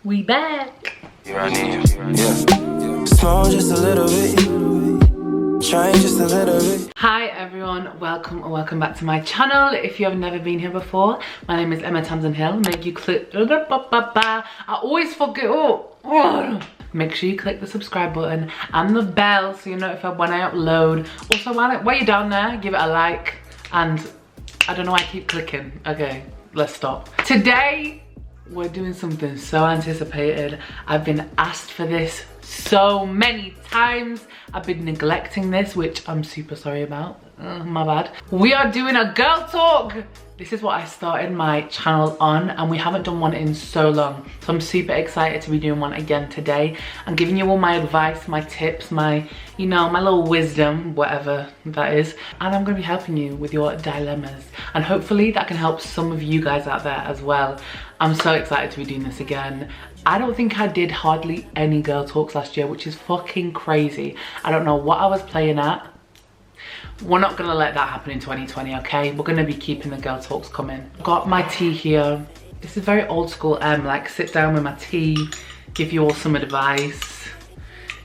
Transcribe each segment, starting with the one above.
We back. Yeah, I need you. Yeah. Small just a little bit. Change just a little bit. Hi everyone, welcome back to my channel. If you have never been here before, my name is emmatamsinhill. Make you click. I always forget. Make sure you click the subscribe button and the bell so you're notified when I upload. Also, while you're down there, give it a like. And I don't know why I keep clicking. Okay, let's stop. Today we're doing something so anticipated. I've been asked for this so many times. I've been neglecting this, which I'm super sorry about. My bad. We are doing a girl talk. This is what I started my channel on, and we haven't done one in so long. So I'm super excited to be doing one again today. I'm giving you all my advice, my tips, my, you know, my little wisdom, whatever that is. And I'm gonna be helping you with your dilemmas. And hopefully that can help some of you guys out there as well. I'm so excited to be doing this again. I don't think I did hardly any girl talks last year, which is fucking crazy. I don't know what I was playing at. We're not gonna let that happen in 2020, okay? We're gonna be keeping the girl talks coming. Got my tea here. This is very old school like sit down with my tea, give you all some advice.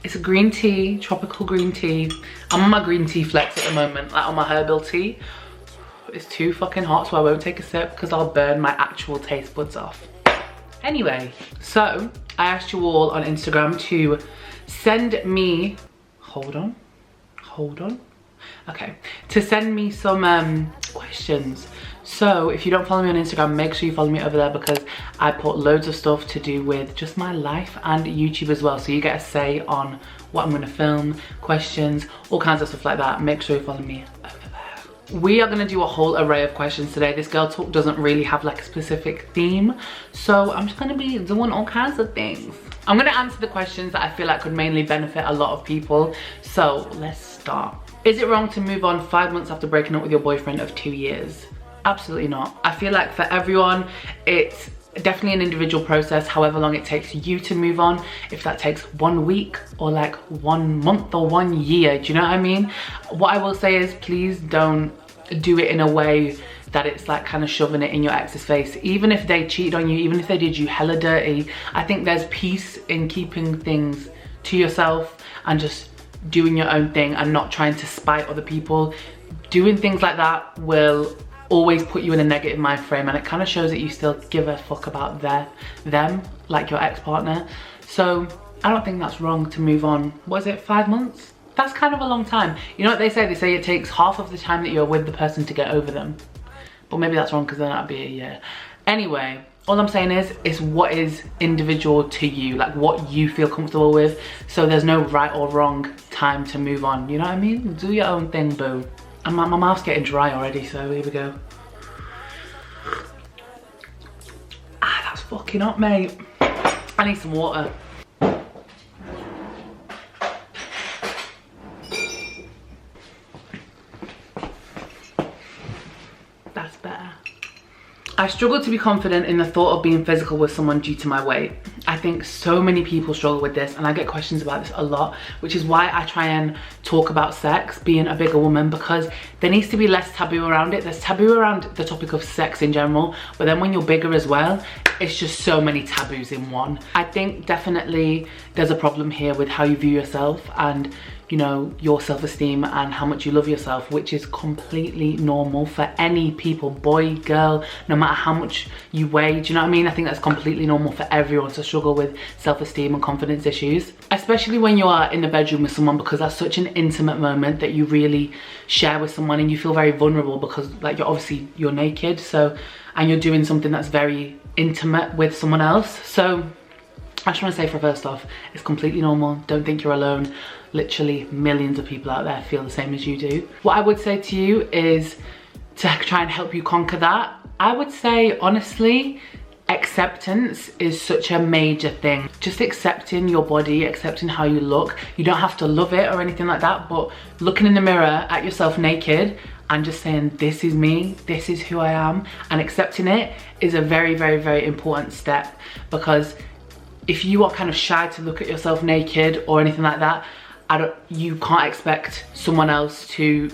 It's a green tea, tropical green tea. I'm on my green tea flex at the moment, like on my herbal tea. It's too fucking hot, so I won't take a sip because I'll burn my actual taste buds off. Anyway, so I asked you all on Instagram to send me, hold on. Okay, to send me some questions. So if you don't follow me on Instagram, make sure you follow me over there because I put loads of stuff to do with just my life and YouTube as well. So you get a say on what I'm gonna film, questions, all kinds of stuff like that. Make sure you follow me over there. We are gonna do a whole array of questions today. This girl talk doesn't really have like a specific theme. So I'm just gonna be doing all kinds of things. I'm gonna answer the questions that I feel like could mainly benefit a lot of people. So let's start. Is it wrong to move on 5 months after breaking up with your boyfriend of 2 years? Absolutely not. I feel like for everyone, it's definitely an individual process, however long it takes you to move on. If that takes 1 week or like 1 month or 1 year, do you know what I mean? What I will say is please don't do it in a way that it's like kind of shoving it in your ex's face. Even if they cheated on you, even if they did you hella dirty, I think there's peace in keeping things to yourself and just doing your own thing and not trying to spite other people. Doing things like that will always put you in a negative mind frame, and it kind of shows that you still give a fuck about them, like your ex-partner. So I don't think that's wrong to move on. Was it 5 months? That's kind of a long time. You know what they say? They say it takes half of the time that you're with the person to get over them. But maybe that's wrong because then that'd be a year. Anyway, all I'm saying is, it's what is individual to you, like what you feel comfortable with. So there's no right or wrong time to move on, you know what I mean? Do your own thing, boo. And my mouth's getting dry already, so here we go. Ah, that's fucking hot, mate. I need some water. That's better. I struggle to be confident in the thought of being physical with someone due to my weight. I think so many people struggle with this, and I get questions about this a lot, which is why I try and talk about sex, being a bigger woman, because there needs to be less taboo around it. There's taboo around the topic of sex in general, but then when you're bigger as well, it's just so many taboos in one. I think definitely there's a problem here with how you view yourself and, you know, your self-esteem and how much you love yourself, which is completely normal for any people, boy, girl, no matter how much you weigh. Do you know what I mean? I think that's completely normal for everyone to struggle with self-esteem and confidence issues, especially when you are in the bedroom with someone, because that's such an intimate moment that you really share with someone, and you feel very vulnerable because like you're naked, so, and you're doing something that's very intimate with someone else. So I just want to say, for first off, it's completely normal. Don't think you're alone. Literally millions of people out there feel the same as you do. What I would say to you is to try and help you conquer that. I would say, honestly, acceptance is such a major thing. Just accepting your body, accepting how you look. You don't have to love it or anything like that, but looking in the mirror at yourself naked and just saying, this is me, this is who I am, and accepting it is a very, very, very important step. Because if you are kind of shy to look at yourself naked or anything like that, you can't expect someone else to,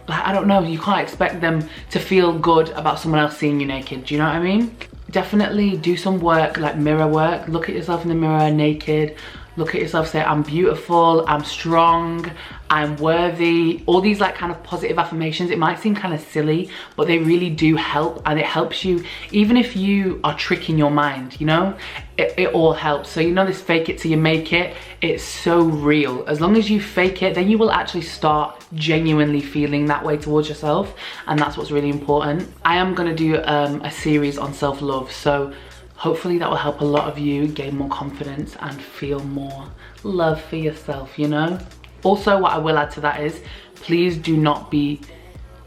I don't know, you can't expect them to feel good about someone else seeing you naked. Do you know what I mean? definitely do some work, like mirror work. Look at yourself in the mirror naked. Look at yourself, say, I'm beautiful, I'm strong, I'm worthy. All these like kind of positive affirmations. It might seem kind of silly, but they really do help, and it helps you, even if you are tricking your mind, you know, it all helps. So you know this fake it till you make it, it's so real. As long as you fake it, then you will actually start genuinely feeling that way towards yourself, and that's what's really important. I am gonna do a series on self-love, so hopefully that will help a lot of you gain more confidence and feel more love for yourself, you know? Also, what I will add to that is, please do not be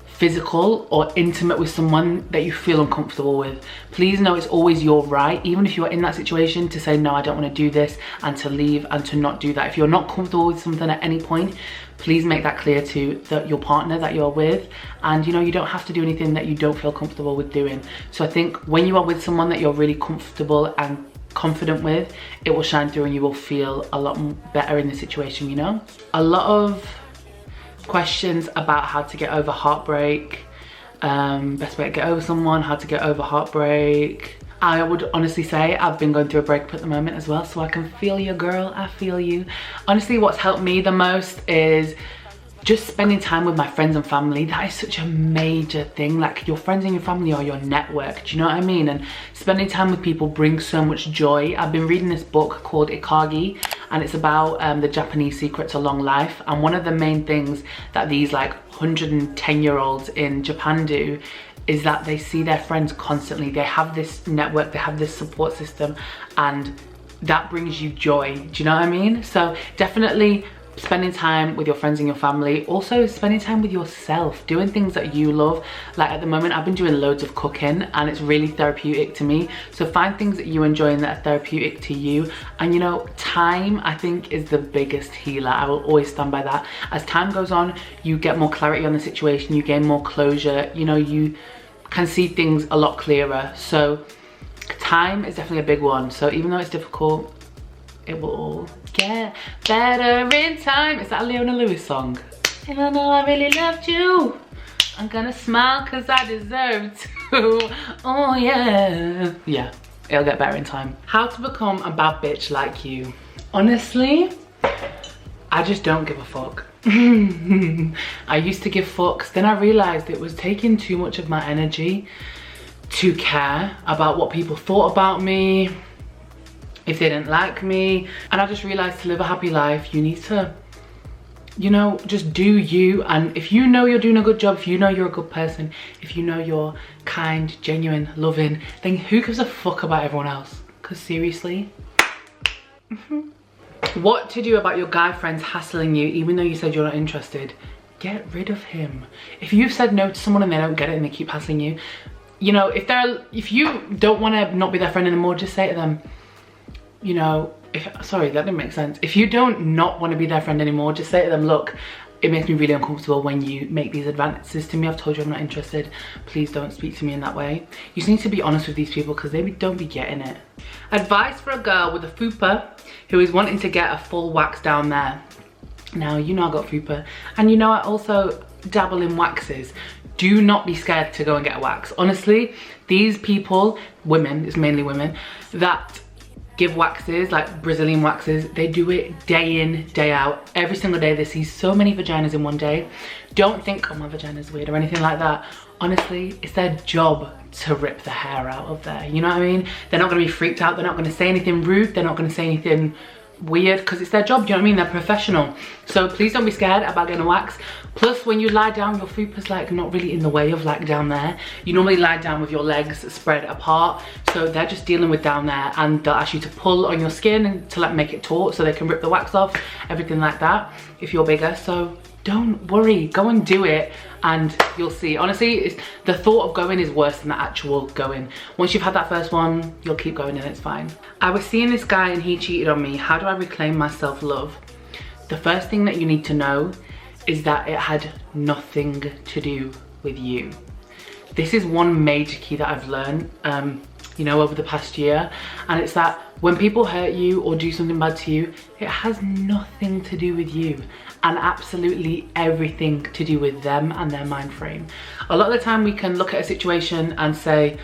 physical or intimate with someone that you feel uncomfortable with. Please know it's always your right, even if you are in that situation, to say, no, I don't want to do this, and to leave and to not do that. If you're not comfortable with something at any point, please make that clear to your partner that you're with. And you know, you don't have to do anything that you don't feel comfortable with doing. So I think when you are with someone that you're really comfortable and confident with, it will shine through and you will feel a lot better in the situation, you know? A lot of questions about how to get over heartbreak, best way to get over someone, how to get over heartbreak. I would honestly say I've been going through a breakup at the moment as well, so I can feel you, girl, I feel you. Honestly, what's helped me the most is just spending time with my friends and family. That is such a major thing. Like, your friends and your family are your network, do you know what I mean? And spending time with people brings so much joy. I've been reading this book called Ikagi, and it's about the Japanese secret to long life. And one of the main things that these like 110-year-olds in Japan do is that they see their friends constantly. They have this network, they have this support system, and that brings you joy, do you know what I mean? So definitely spending time with your friends and your family. Also spending time with yourself, doing things that you love. Like at the moment, I've been doing loads of cooking, and it's really therapeutic to me. So find things that you enjoy and that are therapeutic to you. And you know, time, I think, is the biggest healer. I will always stand by that. As time goes on, you get more clarity on the situation, you gain more closure, you know, you can see things a lot clearer. So time is definitely a big one. So even though it's difficult, it will all get better in time. Is that a Leona Lewis song? And I know I really loved you. I'm gonna smile cause I deserve to. Oh yeah. Yeah, it'll get better in time. How to become a bad bitch like you. Honestly, I just don't give a fuck. I used to give fucks, then I realized it was taking too much of my energy to care about what people thought about me, if they didn't like me. And I just realized to live a happy life, you need to, you know, just do you. And if you know you're doing a good job, if you know you're a good person, if you know you're kind, genuine, loving, then who gives a fuck about everyone else? Because seriously. What to do about your guy friends hassling you even though you said you're not interested? Get rid of him. If you've said no to someone and they don't get it and they keep hassling you, you know, if you don't want to not be their friend anymore, just say to them, you know, sorry, that didn't make sense. If you don't not want to be their friend anymore, just say to them, look, it makes me really uncomfortable when you make these advances to me. I've told you I'm not interested. Please don't speak to me in that way. You just need to be honest with these people because they don't be getting it. Advice for a girl with a fupa who is wanting to get a full wax down there. Now, you know I got fupa, and you know I also dabble in waxes. Do not be scared to go and get a wax. Honestly, these people, women, it's mainly women, that give waxes, like Brazilian waxes, they do it day in, day out. Every single day they see so many vaginas in one day. Don't think, oh, my vagina's weird or anything like that. Honestly, it's their job to rip the hair out of there, you know what I mean? They're not gonna be freaked out, they're not gonna say anything rude, they're not gonna say anything weird, because it's their job, do you know what I mean? They're professional. So please don't be scared about getting a wax. Plus, when you lie down, your fupa's like not really in the way of like down there. You normally lie down with your legs spread apart, so they're just dealing with down there, and they'll ask you to pull on your skin and to like make it taut so they can rip the wax off, everything like that, if you're bigger. So don't worry, go and do it and you'll see. Honestly, the thought of going is worse than the actual going. Once you've had that first one, you'll keep going and it's fine. I was seeing this guy and he cheated on me. How do I reclaim my self-love? The first thing that you need to know is that it had nothing to do with you. This is one major key that I've learned, you know, over the past year, and it's that when people hurt you or do something bad to you, it has nothing to do with you and absolutely everything to do with them and their mind frame. A lot of the time we can look at a situation and say,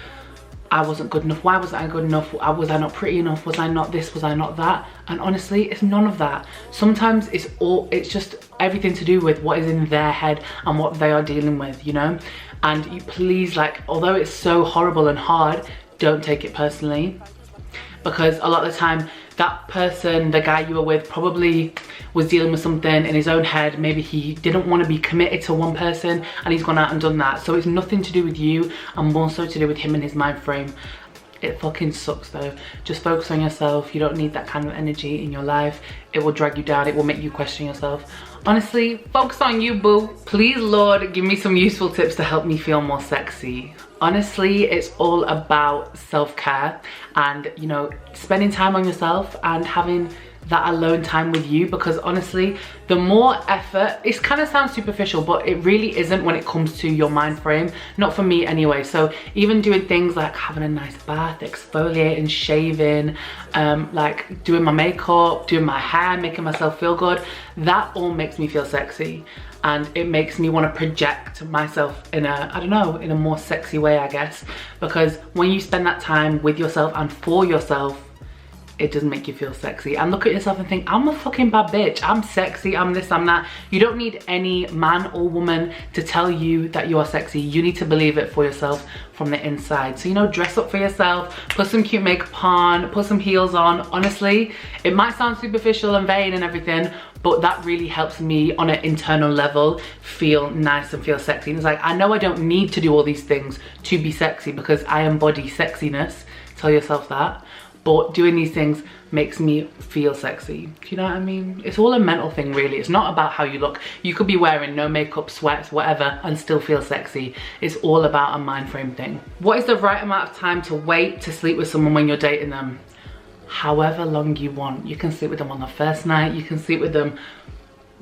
I wasn't good enough. Why wasn't I good enough? Was I not pretty enough? Was I not this? Was I not that? And honestly, it's none of that. Sometimes it's just everything to do with what is in their head and what they are dealing with, you know? And you please, like, although it's so horrible and hard, don't take it personally. Because a lot of the time, that person, the guy you were with, probably was dealing with something in his own head. Maybe he didn't want to be committed to one person and he's gone out and done that. So it's nothing to do with you and more so to do with him and his mind frame. It fucking sucks though. Just focus on yourself. You don't need that kind of energy in your life. It will drag you down. It will make you question yourself. Honestly, focus on you, boo. Please, Lord, give me some useful tips to help me feel more sexy. Honestly, it's all about self-care and, you know, spending time on yourself and having that alone time with you, because honestly, the more effort, it kind of sounds superficial, but it really isn't when it comes to your mind frame. Not for me anyway. So even doing things like having a nice bath, exfoliating, shaving, like doing my makeup, doing my hair, making myself feel good, that all makes me feel sexy. And it makes me want to project myself in a, I don't know, in a more sexy way, I guess. Because when you spend that time with yourself and for yourself, it does make you feel sexy. And look at yourself and think, I'm a fucking bad bitch. I'm sexy, I'm this, I'm that. You don't need any man or woman to tell you that you are sexy. You need to believe it for yourself from the inside. So, you know, dress up for yourself, put some cute makeup on, put some heels on. Honestly, it might sound superficial and vain and everything, but that really helps me on an internal level feel nice and feel sexy. And it's like, I know I don't need to do all these things to be sexy because I embody sexiness. Tell yourself that. But doing these things makes me feel sexy. Do you know what I mean? It's all a mental thing, really. It's not about how you look. You could be wearing no makeup, sweats, whatever, and still feel sexy. It's all about a mind frame thing. What is the right amount of time to wait to sleep with someone when you're dating them? However long you want. You can sleep with them on the first night. You can sleep with them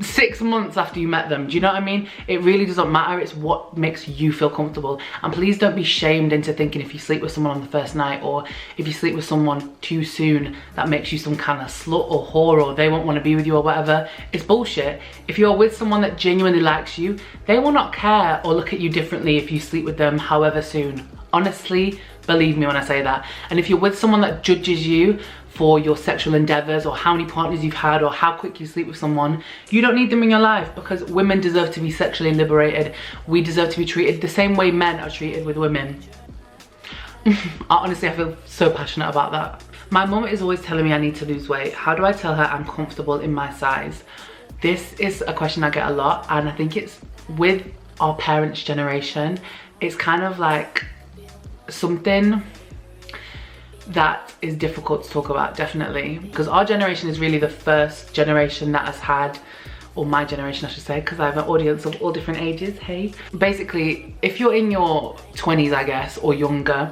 6 months after you met them. Do you know what I mean? It really doesn't matter. It's what makes you feel comfortable. And please don't be shamed into thinking if you sleep with someone on the first night or if you sleep with someone too soon, that makes you some kind of slut or whore or they won't want to be with you or whatever. It's bullshit. If you're with someone that genuinely likes you, they will not care or look at you differently if you sleep with them however soon. Honestly, believe me when I say that. And if you're with someone that judges you for your sexual endeavors or how many partners you've had or how quick you sleep with someone, you don't need them in your life, because women deserve to be sexually liberated. We deserve to be treated the same way men are treated with women. Honestly, I feel so passionate about that. My mum is always telling me I need to lose weight. How do I tell her I'm comfortable in my size? This is a question I get a lot, and I think it's with our parents' generation. It's kind of like something that is difficult to talk about, definitely, because our generation is really the first generation that has had, or my generation I should say, because I have an audience of all different ages, hey. Basically, if you're in your 20s, I guess, or younger,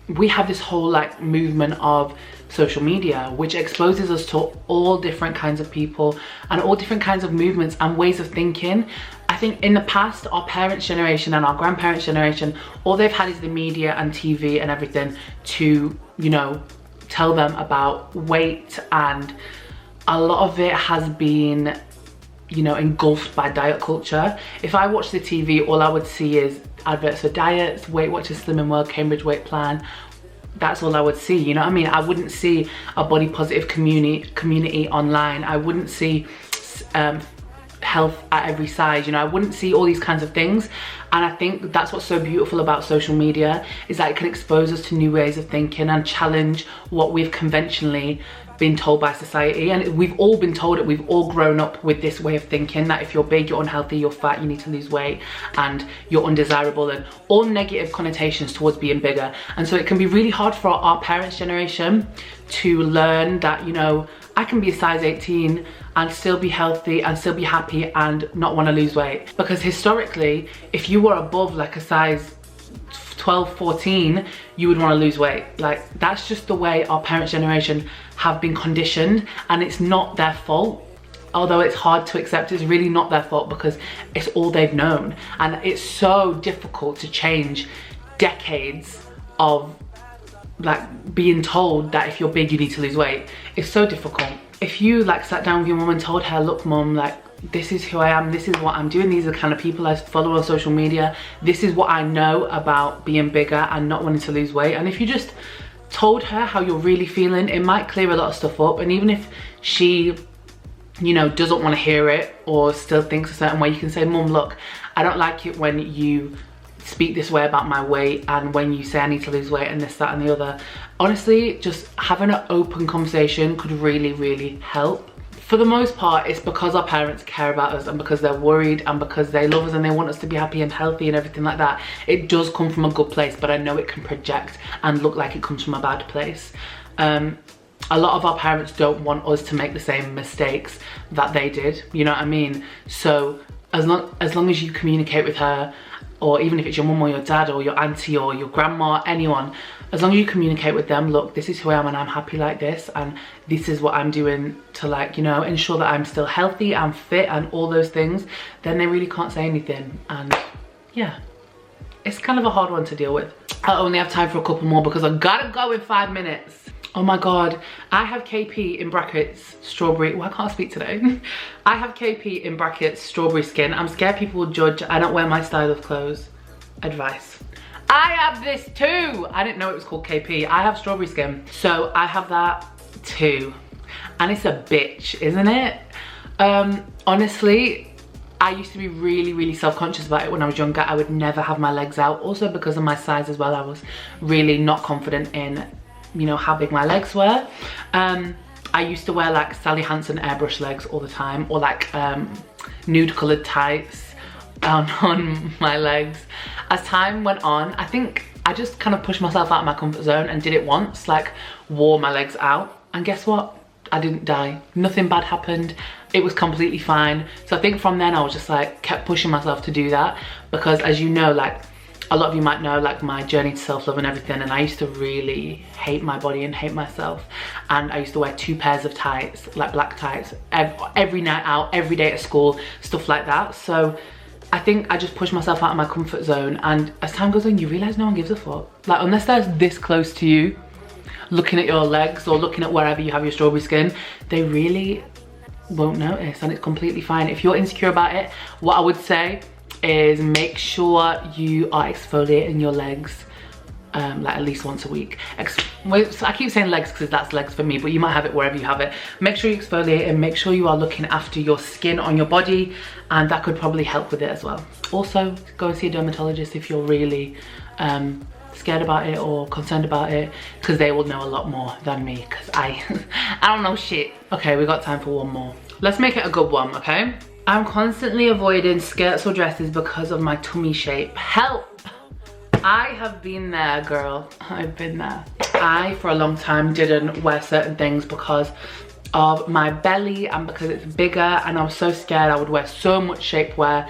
we have this whole like movement of social media, which exposes us to all different kinds of people and all different kinds of movements and ways of thinking. I think in the past, our parents' generation and our grandparents' generation, all they've had is the media and TV and everything to, you know, tell them about weight, and a lot of it has been, you know, engulfed by diet culture. If I watch the TV, all I would see is adverts for diets, Weight Watchers, Slimming World, Cambridge Weight Plan. That's all I would see, you know what I mean? I wouldn't see a body positive community online. I wouldn't see health at every size, you know, I wouldn't see all these kinds of things. And I think that's what's so beautiful about social media, is that it can expose us to new ways of thinking and challenge what we've conventionally been told by society. And we've all been told it, we've all grown up with this way of thinking that if you're big, you're unhealthy, you're fat, you need to lose weight, and you're undesirable, and all negative connotations towards being bigger. And so it can be really hard for our parents' generation to learn that, you know, I can be a size 18 and still be healthy and still be happy and not want to lose weight. Because historically, if you were above like a size 12, 14, you would want to lose weight. Like, that's just the way our parents' generation have been conditioned, and it's not their fault. Although it's hard to accept, it's really not their fault, because it's all they've known. And it's so difficult to change decades of like being told that if you're big you need to lose weight. It's so difficult. If you like sat down with your mum and told her, look mum, like this is who I am, this is what I'm doing, these are the kind of people I follow on social media, this is what I know about being bigger and not wanting to lose weight. And if you just told her how you're really feeling, it might clear a lot of stuff up. And even if she, you know, doesn't want to hear it or still thinks a certain way, you can say, mum, look, I don't like it when you speak this way about my weight and when you say I need to lose weight and this, that and the other. Honestly, just having an open conversation could really, really help. For the most part, it's because our parents care about us and because they're worried and because they love us and they want us to be happy and healthy and everything like that. It does come from a good place, but I know it can project and look like it comes from a bad place. A lot of our parents don't want us to make the same mistakes that they did, you know what I mean? So as long as you communicate with her, or even if it's your mum or your dad or your auntie or your grandma, anyone, as long as you communicate with them, look, this is who I am and I'm happy like this and this is what I'm doing to, like, you know, ensure that I'm still healthy and fit and all those things, then they really can't say anything. And yeah, it's kind of a hard one to deal with. I only have time for a couple more because I gotta go in 5 minutes. Oh my God, I have KP in brackets strawberry, well I can't speak today. I have KP in brackets strawberry skin. I'm scared people will judge. I don't wear my style of clothes. Advice. I have this too. I didn't know it was called KP. I have strawberry skin. So I have that too. And it's a bitch, isn't it? Honestly, I used to be really, really self-conscious about it when I was younger. I would never have my legs out. Also because of my size as well, I was really not confident in, you know, how big my legs were. I used to wear like Sally Hansen airbrush legs all the time, or like nude coloured tights on my legs. As time went on, I think I just kind of pushed myself out of my comfort zone and did it once, like wore my legs out, and guess what? I didn't die. Nothing bad happened. It was completely fine. So I think from then I was just like kept pushing myself to do that, because as you know, like a lot of you might know, like my journey to self-love and everything, and I used to really hate my body and hate myself, and I used to wear 2 pairs of tights, like black tights, every night out, every day at school, stuff like that. So I think I just pushed myself out of my comfort zone, and as time goes on you realise no one gives a fuck. Like unless they're this close to you, looking at your legs or looking at wherever you have your strawberry skin, they really won't notice, and it's completely fine. If you're insecure about it, what I would say is make sure you are exfoliating your legs like at least once a week. I keep saying legs because that's legs for me, but you might have it wherever you have it. Make sure you exfoliate and make sure you are looking after your skin on your body, and that could probably help with it as well. Also, go and see a dermatologist if you're really scared about it or concerned about it, because they will know a lot more than me, because I don't know shit. Okay, we got time for one more. Let's make it a good one, okay? I'm constantly avoiding skirts or dresses because of my tummy shape. Help! I have been there, girl. I've been there. I, for a long time, didn't wear certain things because of my belly and because it's bigger, and I was so scared I would wear so much shapewear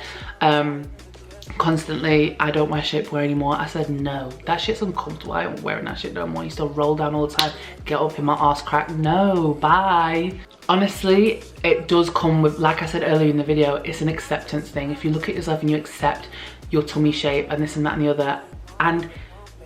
constantly. I don't wear shapewear anymore. I said no, that shit's uncomfortable. I ain't wearing that shit no more. I used to roll down all the time, get up in my ass crack. No, bye. Honestly, it does come with, like I said earlier in the video, it's an acceptance thing. If you look at yourself and you accept your tummy shape and this and that and the other, and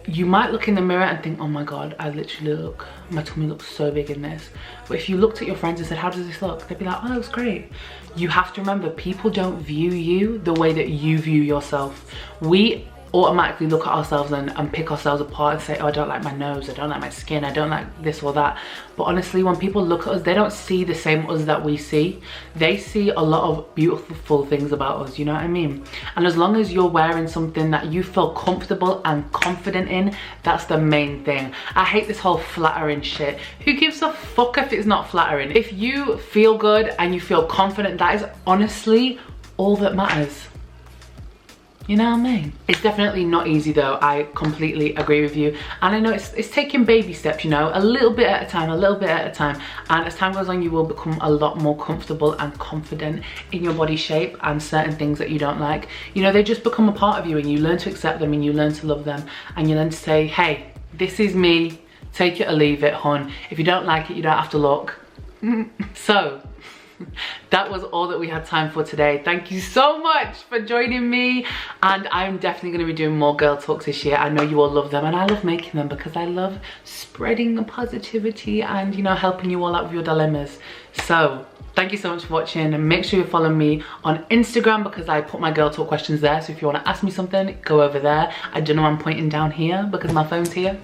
you might look in the mirror and think, oh my God, I literally look, my tummy looks so big in this. But if you looked at your friends and said, how does this look? They'd be like, oh, that looks great. You have to remember, people don't view you the way that you view yourself. We automatically look at ourselves and pick ourselves apart and say, oh, I don't like my nose, I don't like my skin, I don't like this or that. But honestly, when people look at us, they don't see the same us that we see. They see a lot of beautiful things about us, you know what I mean? And as long as you're wearing something that you feel comfortable and confident in, that's the main thing. I hate this whole flattering shit. Who gives a fuck if it's not flattering? If you feel good and you feel confident, that is honestly all that matters. You know what I mean? It's definitely not easy though. I completely agree with you. And I know it's taking baby steps, you know, a little bit at a time, a little bit at a time. And as time goes on, you will become a lot more comfortable and confident in your body shape and certain things that you don't like. You know, they just become a part of you, and you learn to accept them and you learn to love them, and you learn to say, hey, this is me, take it or leave it, hon. If you don't like it, you don't have to look. So, that was all that we had time for today. Thank you so much for joining me, and I'm definitely going to be doing more girl talks this year. I know you all love them, and I love making them because I love spreading the positivity and, you know, helping you all out with your dilemmas. So thank you so much for watching, and make sure you follow me on Instagram because I put my girl talk questions there. So if you want to ask me something, go over there. I don't know, I'm pointing down here because my phone's here.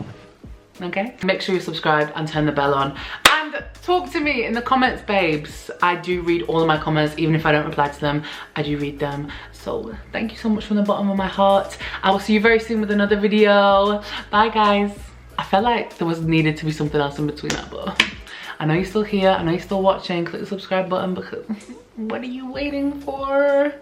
Okay, make sure you subscribe and turn the bell on, and talk to me in the comments, babes. I do read all of my comments, even if I don't reply to them, I do read them. So thank you so much from the bottom of my heart. I will see you very soon with another video. Bye guys. I felt like there was needed to be something else in between that, but I know you're still here, I know you're still watching. Click the subscribe button because what are you waiting for?